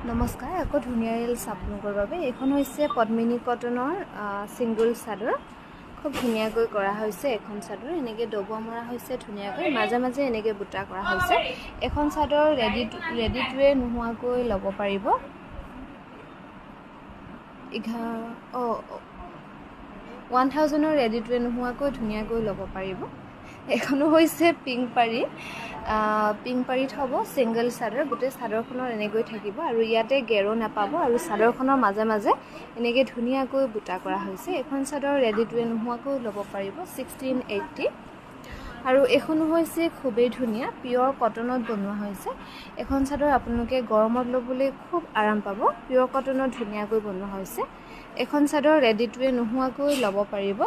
নমস্কাৰ আকৌ ধুনীয়া ৰিলছ আপোনালোকৰ বাবে এইখন হৈছে পদ্মিনী কটনৰ সিংগল চাদৰ খুব ধুনীয়াকৈ কৰা হৈছে এখন চাদৰ এনেকৈ ডবোৱা মৰা হৈছে ধুনীয়াকৈ মাজে মাজে এনেকৈ বুটা কৰা হৈছে এখন চাদৰ ৰেডি টু ৱেৰ নোহোৱাকৈ ল'ব পাৰিব 1000ৰ ৰেডি টু ৱেৰ নোহোৱাকৈ ধুনীয়াকৈ ল'ব পাৰিব এখনো হৈছে পিংক পাৰীত হ'ব সিংগল চাদৰ গোটেই চাদৰখনৰ এনেকৈ থাকিব আৰু ইয়াতে গেৰো নাপাব আৰু চাদৰখনৰ মাজে মাজে এনেকৈ ধুনীয়াকৈ বুটা কৰা হৈছে এখন চাদৰ ৰেডি টু ৱেৰ নোহোৱাকৈ ল'ব পাৰিব 1680 আৰু এখনো হৈছে খুবেই ধুনীয়া পিয়ৰ কটনত বনোৱা হৈছে এখন চাদৰ আপোনালোকে গৰমত ল'বলৈ খুব আৰাম পাব পিয়ৰ কটনত ধুনীয়াকৈ বনোৱা হৈছে এখন চাদৰ ৰেডি টু ৱেৰ নোহোৱাকৈ ল'ব পাৰিব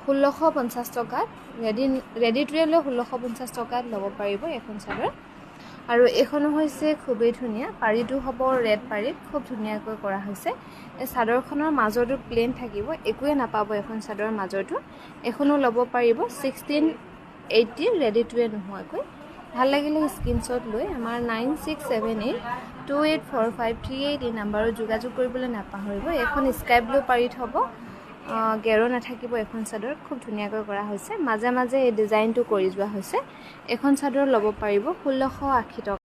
1650 টকাত ৰেডি টু ৱেৰ লৈ 1650 টকাত ল'ব পাৰিব এখন চাদৰ আৰু এখনো হৈছে খুবেই ধুনীয়া পাৰীটো হ'ব ৰেড পাৰীত খুব ধুনীয়াকৈ কৰা হৈছে এই চাদৰখনৰ মাজৰটো প্লেন থাকিব একোৱে নাপাব এখন চাদৰৰ মাজৰটো এখনো ল'ব পাৰিব 1680 ৰেডি টু ৱেৰ নোহোৱাকৈ ভাল লাগিলে স্ক্ৰীনশ্বট লৈ আমাৰ 9678284538 এই নম্বৰত যোগাযোগ কৰিবলৈ নাপাহৰিব এখন স্কাই ব্লু পাৰীত হ'ব গেৰো নাথাকিব এখন চাদৰ খুব ধুনীয়াকৈ কৰা হৈছে মাজে মাজে এই ডিজাইনটো কৰি যোৱা হৈছে এখন চাদৰ ল'ব পাৰিব 1680 টকা